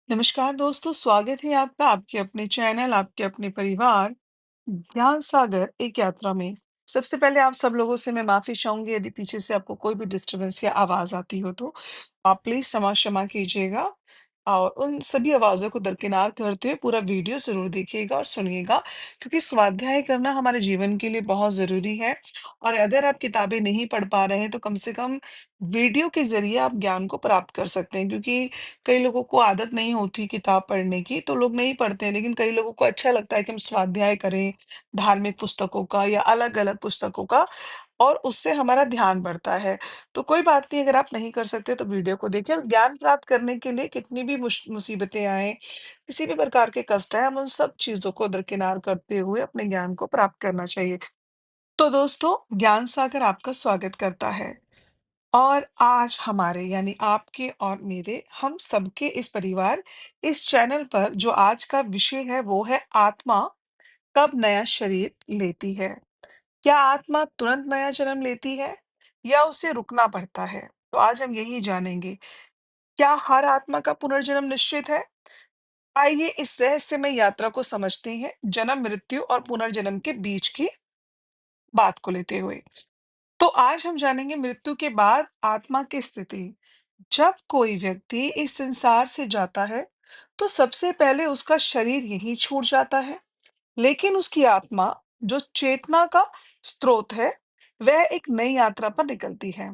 नमस्कार दोस्तों, स्वागत है आपका आपके अपने चैनल, आपके अपने परिवार, ज्ञान सागर एक यात्रा में। सबसे पहले आप सब लोगों से मैं माफ़ी चाहूँगी यदि पीछे से आपको कोई भी डिस्टर्बेंस या आवाज़ आती हो तो। आप प्लीज़ क्षमा कीजिएगा और उन सभी आवाज़ों को दरकिनार करते हुए पूरा वीडियो ज़रूर देखिएगा और सुनिएगा, क्योंकि स्वाध्याय करना हमारे जीवन के लिए बहुत ज़रूरी है। और अगर आप किताबें नहीं पढ़ पा रहे हैं, तो कम से कम वीडियो के ज़रिए आप ज्ञान को प्राप्त कर सकते हैं, क्योंकि कई लोगों को आदत नहीं होती किताब पढ़ने की, तो लोग नहीं पढ़ते हैं, लेकिन कई लोगों को अच्छा लगता है कि हम स्वाध्याय करें, धार्मिक पुस्तकों का या अलग-अलग पुस्तकों का, और उससे हमारा ध्यान बढ़ता है। तो कोई बात नहीं, अगर आप नहीं कर सकते तो वीडियो को देखिए, और ज्ञान प्राप्त करने के लिए कितनी भी मुसीबतें आएँ, किसी भी प्रकार के कष्ट आएँ, हम उन सब चीज़ों को दरकिनार करते हुए अपने ज्ञान को प्राप्त करना चाहिए। तो दोस्तों, ज्ञान सागर आपका स्वागत करता है। और आज हमारे यानी आपके और मेरे हम सबके इस परिवार इस चैनल पर जो आज का विषय है वो है आत्मा कब नया शरीर लेती है। क्या आत्मा तुरंत नया जन्म लेती है या उसे रुकना पड़ता है? तो आज हम यही जानेंगे। क्या हर आत्मा का पुनर्जन्म निश्चित है? आइए इस रहस्यमय यात्रा को समझते हैं, जन्म मृत्यु और पुनर्जन्म के बीच की बात को लेते हुए। तो आज हम जानेंगे मृत्यु के बाद आत्मा की स्थिति। जब कोई व्यक्ति इस संसार से जाता है, तो सबसे पहले उसका शरीर यहीं छूट जाता है, लेकिन उसकी आत्मा, जो चेतना का स्रोत है, वह एक नई यात्रा पर निकलती है।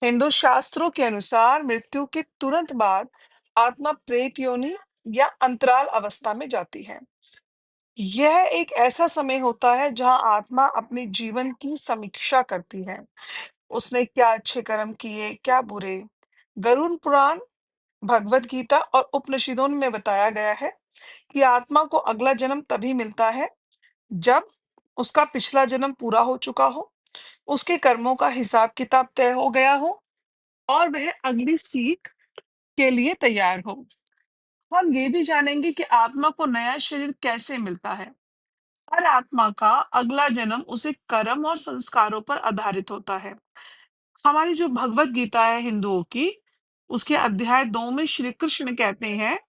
हिंदू शास्त्रों के अनुसार मृत्यु के तुरंत बाद आत्मा प्रेत योनि या अंतराल अवस्था में जाती है। यह एक ऐसा समय होता है जहां आत्मा अपने जीवन की समीक्षा करती है। उसने क्या अच्छे कर्म किए, क्या बुरे। गरुड़ पुराण, भगवत गीता और उपनिषदों में बताया गया है कि आत्मा को अगला जन्म तभी मिलता है जब उसका पिछला जन्म पूरा हो चुका हो, उसके कर्मों का हिसाब किताब तय हो गया हो और वह अगली सीख के लिए तैयार हो। हम ये भी जानेंगे कि आत्मा को नया शरीर कैसे मिलता है। हर आत्मा का अगला जन्म उसे कर्म और संस्कारों पर आधारित होता है। हमारी जो भगवत गीता है हिंदुओं की, उसके अध्याय 2 में श्री कृष्ण कहते हैं,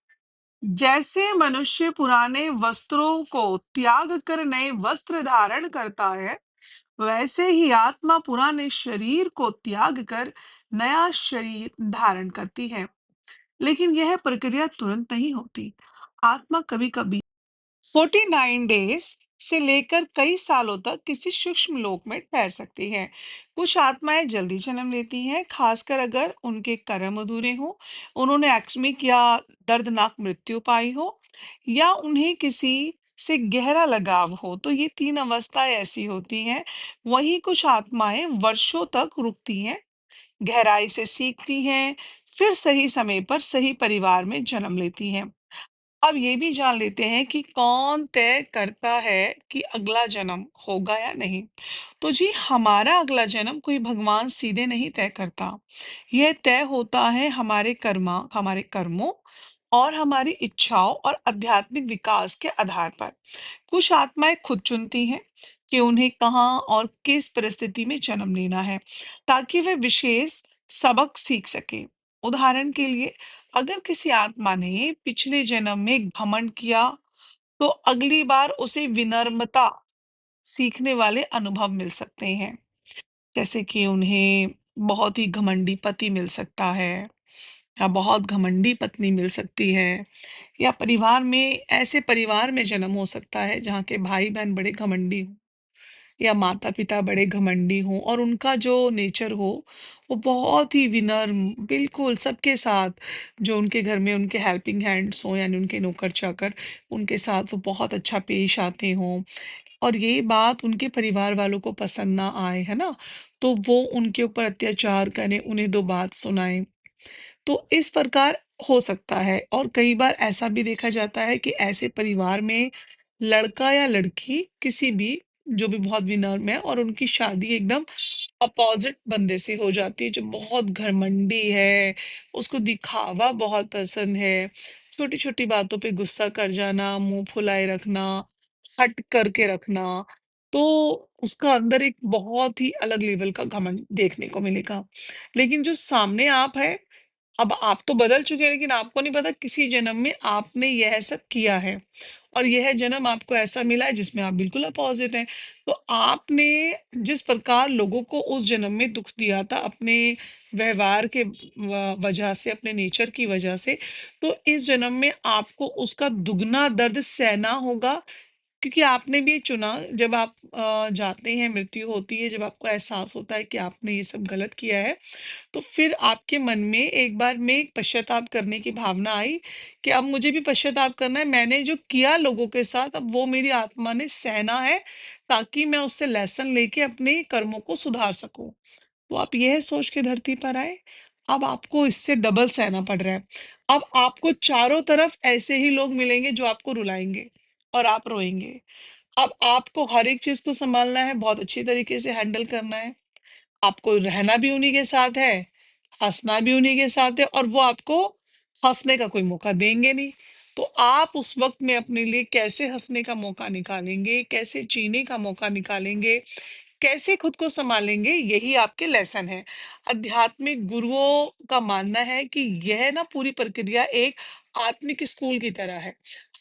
जैसे मनुष्य पुराने वस्त्रों को त्याग कर नए वस्त्र धारण करता है, वैसे ही आत्मा पुराने शरीर को त्याग कर नया शरीर धारण करती है। लेकिन यह प्रक्रिया तुरंत नहीं होती। आत्मा कभी-कभी 49 डेज से लेकर कई सालों तक किसी सूक्ष्म लोक में ठहर सकती है। कुछ आत्माएं जल्दी जन्म लेती हैं, खासकर अगर उनके कर्म अधूरे हों, उन्होंने आकस्मिक या दर्दनाक मृत्यु पाई हो, या उन्हें किसी से गहरा लगाव हो। तो ये तीन अवस्थाएं ऐसी होती हैं। वहीं कुछ आत्माएं वर्षों तक रुकती हैं, गहराई से सीखती हैं, फिर सही समय पर सही परिवार में जन्म लेती हैं। अब ये भी जान लेते हैं कि कौन तय करता है कि अगला जन्म होगा या नहीं। तो जी, हमारा अगला जन्म कोई भगवान सीधे नहीं तय करता। यह तय होता है हमारे कर्मों और हमारी इच्छाओं और आध्यात्मिक विकास के आधार पर। कुछ आत्माएं खुद चुनती हैं कि उन्हें कहाँ और किस परिस्थिति में जन्म लेना है, ताकि वे विशेष सबक सीख सके। उदाहरण के लिए, अगर किसी आत्मा ने पिछले जन्म में घमंड किया, तो अगली बार उसे विनम्रता सीखने वाले अनुभव मिल सकते हैं। जैसे कि उन्हें बहुत ही घमंडी पति मिल सकता है, या बहुत घमंडी पत्नी मिल सकती है, या परिवार में जन्म हो सकता है जहाँ के भाई बहन बड़े घमंडी हों, या माता-पिता बड़े घमंडी हों और उनका जो नेचर हो, वो बहुत ही विनम्र, बिल्कुल सबके साथ, जो उनके घर में उनके हेल्पिंग हैंड्स हों यानी उनके नौकर-चाकर, उनके साथ वो बहुत अच्छा पेश आते हों, और ये बात उनके परिवार वालों को पसंद ना आए, है ना? तो वो उनके ऊपर अत्याचार करें, उन्हें 2 बात सुनाएँ। तो इस प्रकार हो सकता है, और कई बार ऐसा भी देखा जाता है कि ऐसे परिवार में लड़का या लड़की किसी भी जो भी बहुत विनम्र है, और उनकी शादी एकदम अपोजिट बंदे से हो जाती है जो बहुत घमंडी है, उसको दिखावा बहुत पसंद है, छोटी-छोटी बातों पे गुस्सा कर जाना, मुँह फुलाए रखना, हट करके रखना, तो उसका अंदर एक बहुत ही अलग लेवल का घमंड देखने को मिलेगा। लेकिन जो सामने आप है, अब आप तो बदल चुके हैं, लेकिन आपको नहीं पता किसी जन्म में आपने यह सब किया है और यह जन्म आपको ऐसा मिला है जिसमें आप बिल्कुल अपोज़िट हैं। तो आपने जिस प्रकार लोगों को उस जन्म में दुःख दिया था अपने व्यवहार के वजह से, अपने नेचर की वजह से, तो इस जन्म में आपको उसका दुगना दर्द सहना होगा, क्योंकि आपने भी चुना। जब आप जाते हैं, मृत्यु होती है, जब आपको एहसास होता है कि आपने ये सब गलत किया है, तो फिर आपके मन में एक बार में एक पश्चाताप करने की भावना आई कि अब मुझे भी पश्चाताप करना है। मैंने जो किया लोगों के साथ, अब वो मेरी आत्मा ने सहना है, ताकि मैं उससे लेसन लेके अपने कर्मों को सुधार सकूं। तो आप यह सोच के धरती पर आए। अब आपको इससे डबल सहना पड़ रहा है। अब आपको चारों तरफ ऐसे ही लोग मिलेंगे जो आपको रुलाएंगे और आप रोएंगे। अब आपको हर एक चीज को संभालना है, बहुत अच्छी तरीके से हैंडल करना है। आपको रहना भी उन्हीं के साथ है, हँसना भी उन्हीं के साथ है, और वो आपको हँसने का कोई मौका देंगे नहीं। तो आप उस वक़्त में अपने लिए कैसे हँसने का मौका निकालेंगे, कैसे जीने का मौका निकालेंगे, कैसे खुद को सँभालेंगे, यही आपके लेसन हैं। आध्यात्मिक गुरुओं का मानना है कि यह ना पूरी प्रक्रिया एक आत्मिक स्कूल की तरह है।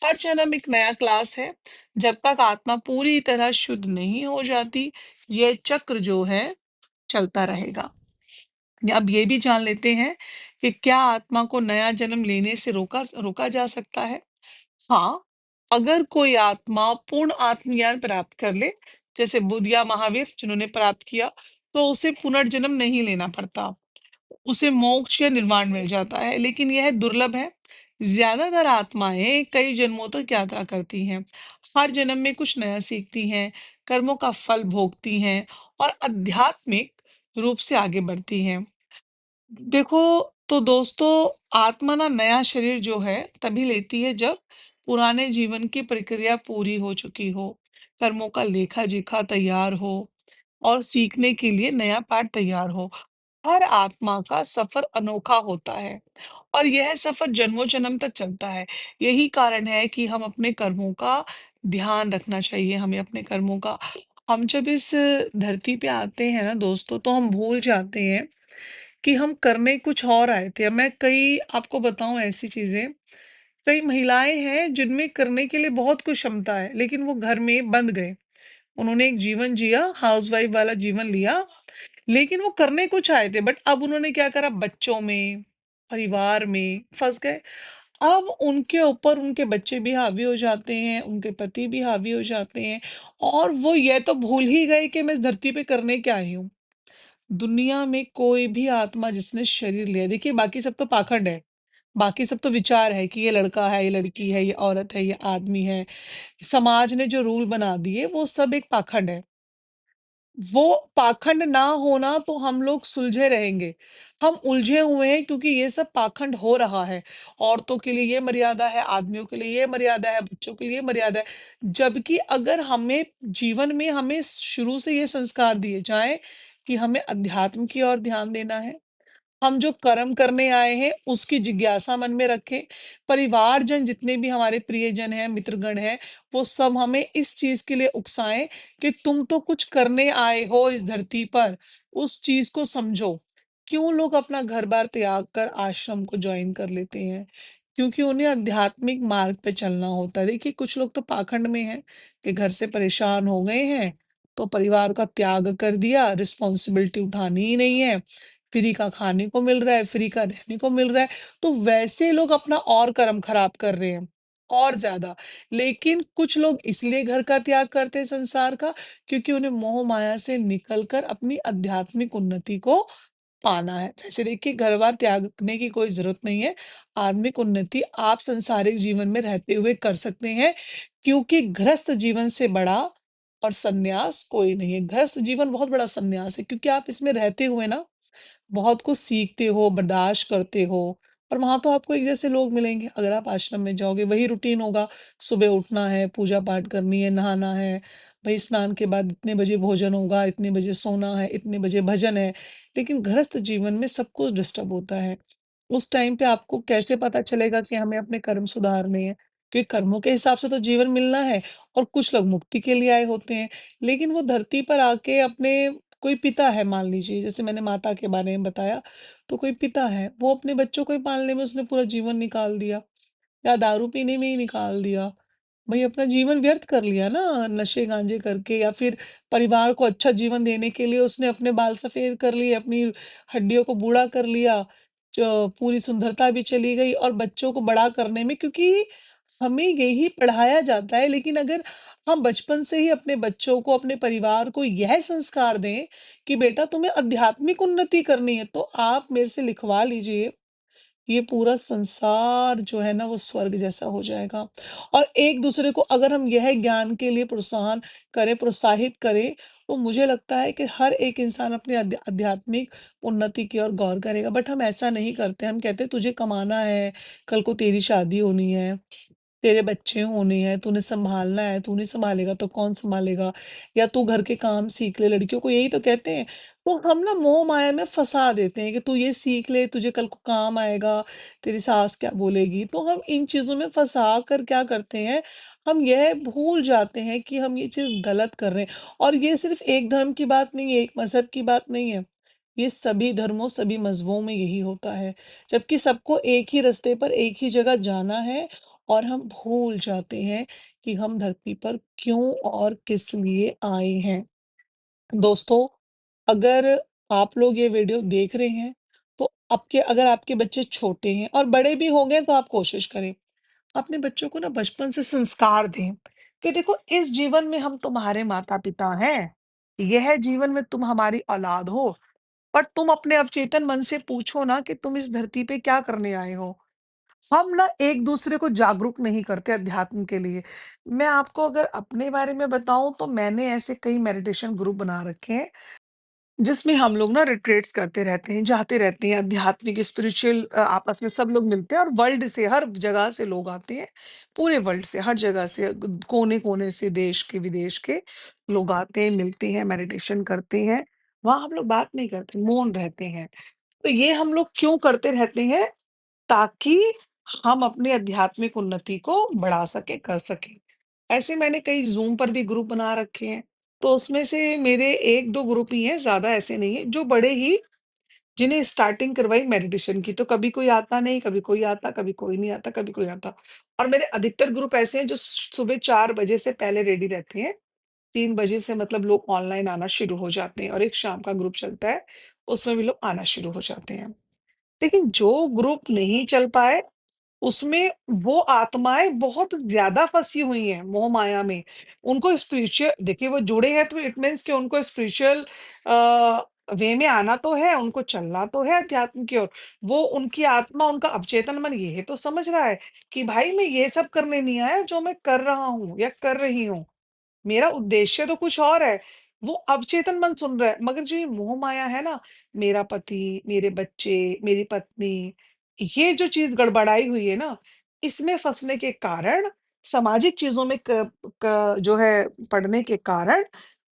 हर जन्म एक नया क्लास है। जब तक आत्मा पूरी तरह शुद्ध नहीं हो जाती, यह चक्र जो है चलता रहेगा। या अब ये भी जान लेते हैं कि क्या आत्मा को नया जन्म लेने से रोका रोका जा सकता है? हाँ, अगर कोई आत्मा पूर्ण आत्मज्ञान प्राप्त कर ले, जैसे बुद्ध या महावीर जिन्होंने प्राप्त किया, तो उसे पुनर्जन्म नहीं लेना पड़ता। उसे मोक्ष या निर्वाण मिल जाता है, लेकिन यह दुर्लभ है। ज्यादातर आत्माएं कई जन्मों तक यात्रा करती हैं, हर जन्म में कुछ नया सीखती हैं, कर्मों का फल भोगती हैं और आध्यात्मिक रूप से आगे बढ़ती हैं। देखो, तो दोस्तों, आत्मा ना नया शरीर जो है तभी लेती है जब पुराने जीवन की प्रक्रिया पूरी हो चुकी हो, कर्मों का लेखा जोखा तैयार हो और सीखने के लिए नया पाठ तैयार हो। हर आत्मा का सफर अनोखा होता है और यह सफर जन्मों जन्म तक चलता है। यही कारण है कि हम अपने कर्मों का ध्यान रखना चाहिए, हमें अपने कर्मों का। हम जब इस धरती पे आते हैं ना दोस्तों, तो हम भूल जाते हैं कि हम करने कुछ और आए थे। अब मैं कई आपको बताऊं ऐसी चीजें, कई महिलाएं हैं जिनमें करने के लिए बहुत कुछ क्षमता है, लेकिन वो घर में बंद गए। उन्होंने एक जीवन जिया, हाउसवाइफ वाला जीवन लिया, लेकिन वो करने कुछ आए थे, बट अब उन्होंने क्या करा, बच्चों में, परिवार में फँस गए। अब उनके ऊपर उनके बच्चे भी हावी हो जाते हैं, उनके पति भी हावी हो जाते हैं और वो ये तो भूल ही गए कि मैं इस धरती पे करने क्या आई हूँ। दुनिया में कोई भी आत्मा जिसने शरीर लिया, देखिए बाकी सब तो पाखंड है, बाकी सब तो विचार है कि ये लड़का है, ये लड़की है, ये औरत है, ये आदमी है। समाज ने जो रूल बना दिए वो सब एक पाखंड है। वो पाखंड ना होना तो हम लोग सुलझे रहेंगे। हम उलझे हुए हैं क्योंकि ये सब पाखंड हो रहा है। औरतों के लिए ये मर्यादा है, आदमियों के लिए ये मर्यादा है, बच्चों के लिए ये मर्यादा है। जबकि अगर हमें जीवन में हमें शुरू से ये संस्कार दिए जाएँ कि हमें अध्यात्म की ओर ध्यान देना है, हम जो कर्म करने आए हैं उसकी जिज्ञासा मन में रखें। परिवारजन जितने भी हमारे प्रियजन हैं, मित्रगण हैं, वो सब हमें इस चीज़ के लिए उकसाएँ कि तुम तो कुछ करने आए हो इस धरती पर, उस चीज़ को समझो। क्यों लोग अपना घर-बार त्याग कर आश्रम को जॉइन कर लेते हैं? क्योंकि उन्हें आध्यात्मिक मार्ग पे चलना होता है। देखिए, कुछ लोग तो पाखंड में हैं कि घर से परेशान हो गए हैं, तो परिवार का त्याग कर दिया, रिस्पॉन्सिबिलिटी उठानी ही नहीं है। फ्री का खाने को मिल रहा है, फ्री का रहने को मिल रहा है, तो वैसे लोग अपना और कर्म खराब कर रहे हैं, और ज़्यादा। लेकिन कुछ लोग इसलिए घर का त्याग करते हैं संसार का, क्योंकि उन्हें मोह-माया से निकल कर अपनी आध्यात्मिक उन्नति को पाना है। वैसे देखिए, घर-बार त्यागने की कोई ज़रूरत नहीं है। आत्मिक उन्नति आप सांसारिक जीवन में रहते हुए कर सकते हैं, क्योंकि गृहस्थ जीवन से बड़ा और संन्यास कोई नहीं है। गृहस्थ जीवन बहुत बड़ा संन्यास है, क्योंकि आप इसमें रहते हुए ना बहुत कुछ सीखते हो, बर्दाश्त करते हो और वहाँ तो आपको एक जैसे लोग मिलेंगे। अगर आप आश्रम में जाओगे वही रूटीन होगा, सुबह उठना है, पूजा-पाठ करनी है, नहाना है, भई स्नान के बाद इतने बजे भोजन होगा, इतने बजे सोना है, इतने बजे भजन है। लेकिन गृहस्थ जीवन में सब कुछ डिस्टर्ब होता है। उस टाइम पे आपको कैसे पता चलेगा कि हमें अपने कर्म सुधारने हैं? क्योंकि कर्मों के हिसाब से तो जीवन मिलना है और कुछ लोग मुक्ति के लिए आए होते हैं। लेकिन वो धरती पर आके अपने कोई पिता है मान लीजिए, जैसे मैंने माता के बारे में बताया, तो कोई पिता है, वो अपने बच्चों को ही पालने में उसने पूरा जीवन निकाल दिया या दारू पीने में ही निकाल दिया। भई अपना जीवन व्यर्थ कर लिया ना नशे-गांजे करके, या फिर परिवार को अच्छा जीवन देने के लिए उसने अपने बाल सफ़ेद कर लिए, अपनी हड्डियों को बूढ़ा कर लिया, च पूरी सुंदरता भी चली गई और बच्चों को बड़ा करने में, क्योंकि हमें यही पढ़ाया जाता है, लेकिन अगर हम बचपन से ही अपने बच्चों को, अपने परिवार को यह संस्कार दें कि बेटा तुम्हें आध्यात्मिक उन्नति करनी है, तो आप मेरे से लिखवा लीजिए, ये पूरा संसार जो है ना वो स्वर्ग जैसा हो जाएगा। और एक-दूसरे को अगर हम यह ज्ञान के लिए प्रोत्साहन करें, प्रोत्साहित करें, तो मुझे लगता है कि हर एक इंसान अपनी आध्यात्मिक उन्नति की ओर गौर करेगा। बट हम ऐसा नहीं करते, हम कहते हैं तुझे कमाना है, कल को तेरी शादी होनी है, तेरे बच्चे होने हैं, तूने सँभालना है, तू नहीं सँभालेगा तो कौन सँभालेगा? या तू घर के काम सीख ले, लड़कियों को यही तो कहते हैं। तो हम ना मोह-माया में फँसा देते हैं कि तू ये सीख ले, तुझे कल को काम आएगा, तेरी सास क्या बोलेगी? तो हम इन चीज़ों में फँसा कर क्या करते हैं, हम यह भूल जाते हैं कि हम ये चीज़ गलत कर रहे हैं। और ये सिर्फ़ एक धर्म की बात नहीं है, एक मज़हब की बात नहीं है। ये सभी धर्मों, सभी मज़हबों में यही होता है। जबकि सबको एक ही रास्ते पर, एक ही जगह जाना है, और हम भूल जाते हैं कि हम धरती पर क्यों और किस लिए आए हैं। दोस्तों, अगर आप लोग ये वीडियो देख रहे हैं, तो आपके अगर आपके बच्चे छोटे हैं और बड़े भी हो गए तो आप कोशिश करें, अपने बच्चों को ना बचपन से संस्कार दें कि देखो इस जीवन में हम तुम्हारे माता-पिता हैं, यह जीवन में तुम हमारी औलाद हो, पर तुम अपने अवचेतन मन से पूछो ना कि तुम इस धरती पे क्या करने आए हो? हम ना एक-दूसरे को जागरूक नहीं करते अध्यात्म के लिए। मैं आपको अगर अपने बारे में बताऊँ तो मैंने ऐसे कई मेडिटेशन ग्रुप बना रखे हैं, जिसमें हम लोग ना रिट्रीट्स करते रहते हैं, जाते रहते हैं, आध्यात्मिक स्पिरिचुअल आपस में सब लोग मिलते हैं और वर्ल्ड से हर जगह से लोग आते हैं। पूरे वर्ल्ड से, हर जगह से, कोने-कोने से, देश के, विदेश के लोग आते हैं, मिलते हैं, मेडिटेशन करते हैं। वहाँ हम लोग बात नहीं करते, मौन रहते हैं। तो ये हम लोग क्यों करते रहते हैं? ताकि हम अपनी आध्यात्मिक उन्नति को बढ़ा सकें, कर सकें। ऐसे मैंने कई ज़ूम पर भी ग्रुप बना रखे हैं, तो उसमें से मेरे 1-2 ग्रुप ही हैं, ज़्यादा ऐसे नहीं हैं, जो बड़े ही जिन्हें स्टार्टिंग करवाई मेडिटेशन की, तो कभी कोई आता नहीं, कभी कोई आता, कभी कोई नहीं आता, कभी कोई आता। और मेरे अधिकतर ग्रुप ऐसे हैं जो सुबह 4 बजे से पहले रेडी रहते हैं, 3 बजे से मतलब लोग ऑनलाइन आना शुरू हो जाते हैं और एक शाम का ग्रुप चलता है, उसमें भी लोग आना शुरू हो जाते हैं। लेकिन जो ग्रुप नहीं चल पाए, उसमें वो आत्माएँ बहुत ज़्यादा फँसी हुई हैं मोह-माया में। उनको स्पिरिचुअल देखिए वो जुड़े हैं तो इट मीन्स कि उनको स्पिरिचुअल वे में आना तो है, उनको चलना तो है अध्यात्म की ओर। वो उनकी आत्मा, उनका अवचेतन मन ये तो समझ रहा है कि भाई मैं ये सब करने नहीं आया जो मैं कर रहा हूँ या कर रही हूँ। मेरा उद्देश्य तो कुछ और है। वो अवचेतन मन सुन रहा है, मगर जो ये मोह माया है ना, मेरा पति, मेरे बच्चे, मेरी पत्नी, ये जो चीज़ गड़बड़ाई हुई है ना, इसमें फँसने के कारण, सामाजिक चीज़ों में क जो है पड़ने के कारण,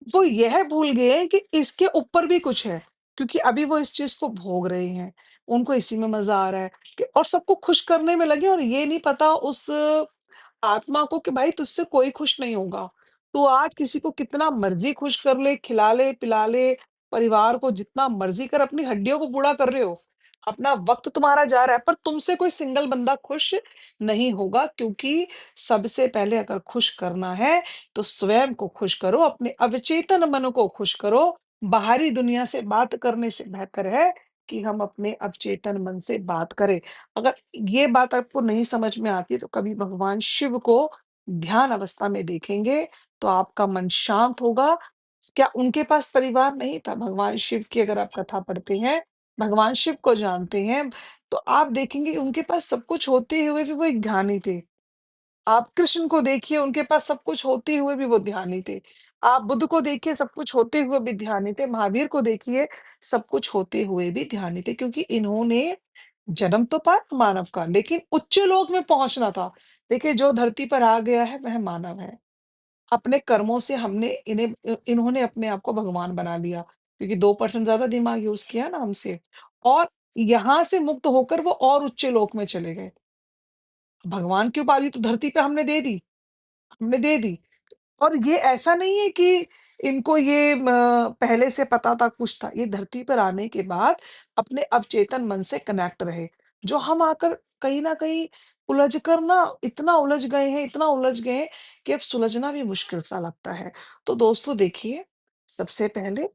वो यह भूल गए हैं कि इसके ऊपर भी कुछ है, क्योंकि अभी वो इस चीज़ को भोग रहे हैं। उनको इसी में मज़ा आ रहा है कि और सबको खुश करने में लगे और ये नहीं पता उस आत्मा को कि भाई तुझसे कोई खुश नहीं होगा। तू आज किसी को कितना मर्ज़ी खुश कर ले, खिला ले, पिला ले, परिवार को जितना मर्ज़ी कर, अपनी हड्डियों को बूढ़ा कर रहे हो। अपना वक़्त तुम्हारा जा रहा है, पर तुमसे कोई सिंगल बंदा खुश नहीं होगा, क्योंकि सबसे पहले अगर खुश करना है, तो स्वयं को खुश करो, अपने अवचेतन मन को खुश करो। बाहरी दुनिया से बात करने से बेहतर है कि हम अपने अवचेतन मन से बात करें। अगर ये बात आपको नहीं समझ में आती है, तो कभी भगवान शिव को ध्यान अवस्था में देखेंगे, तो आपका मन शांत होगा। क्या उनके पास परिवार नहीं था? भगवान शिव की अगर आप कथा पढ़ते हैं, भगवान शिव को जानते हैं, तो आप देखेंगे कि उनके पास सब कुछ होते हुए भी वो एक ध्यानी थे। आप कृष्ण को देखिए, उनके पास सब कुछ होते हुए भी वो ध्यानी थे। आप बुद्ध को देखिए, सब कुछ होते हुए भी ध्यानी थे। महावीर को देखिए, सब कुछ होते हुए भी ध्यानी थे, क्योंकि इन्होंने जन्म तो पाया मानव का, लेकिन उच्च लोक में पहुँचना था। देखिए, जो धरती पर आ गया है, वह मानव है। अपने कर्मों से इन्होंने अपने आप को भगवान बना लिया, क्योंकि 2% ज़्यादा दिमाग यूज़ किया ना हमसे, और यहाँ से मुक्त होकर वो और उच्च लोक में चले गए। भगवान की उपाधि तो धरती पे हमने दे दी। और ये ऐसा नहीं है कि इनको ये पहले से पता था कुछ था, ये धरती पर आने के बाद अपने अवचेतन मन से कनेक्ट रहे, जो हम आकर कहीं न कहीं उलझ कर ना इतना उलझ गए हैं, इतना उलझ गए हैं कि अब सुलझना भी मुश्किल सा लगता है। तो दोस्तों देखिए, सबसे पहले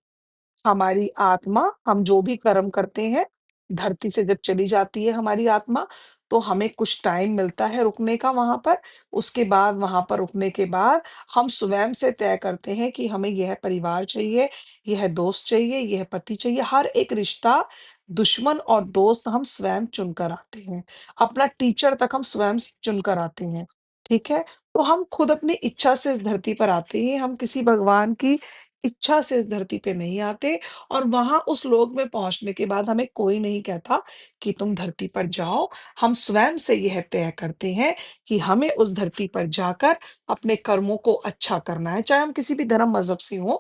हमारी आत्मा, हम जो भी कर्म करते हैं, धरती से जब चली जाती है हमारी आत्मा, तो हमें कुछ टाइम मिलता है रुकने का वहाँ पर। उसके बाद वहाँ पर रुकने के बाद हम स्वयं से तय करते हैं कि हमें यह परिवार चाहिए, यह दोस्त चाहिए, यह पति चाहिए। हर एक रिश्ता, दुश्मन और दोस्त हम स्वयं चुनकर आते हैं। अपना टीचर तक हम स्वयं चुनकर आते हैं, ठीक है? तो हम खुद अपनी इच्छा से इस धरती पर आते हैं, हम किसी भगवान की इच्छा से इस धरती पे नहीं आते और वहाँ उस लोक में पहुँचने के बाद हमें कोई नहीं कहता कि तुम धरती पर जाओ। हम स्वयं से यह तय करते हैं कि हमें उस धरती पर जाकर अपने कर्मों को अच्छा करना है, चाहे हम किसी भी धर्म मज़हब से हों।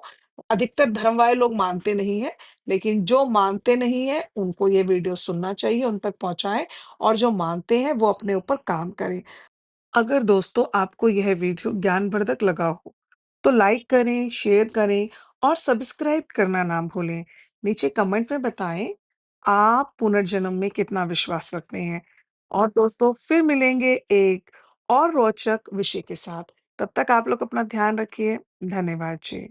अधिकतर धर्म वाले लोग मानते नहीं हैं, लेकिन जो मानते नहीं हैं, उनको ये वीडियो सुनना चाहिए, उन तक पहुँचाएँ और जो मानते हैं, वो अपने ऊपर काम करें। अगर दोस्तों आपको यह वीडियो ज्ञानवर्धक लगा हो, तो लाइक करें, शेयर करें और सब्सक्राइब करना ना भूलें। नीचे कमेंट में बताएं आप पुनर्जन्म में कितना विश्वास रखते हैं। और दोस्तों फिर मिलेंगे एक और रोचक विषय के साथ। तब तक आप लोग अपना ध्यान रखिए। धन्यवाद जी।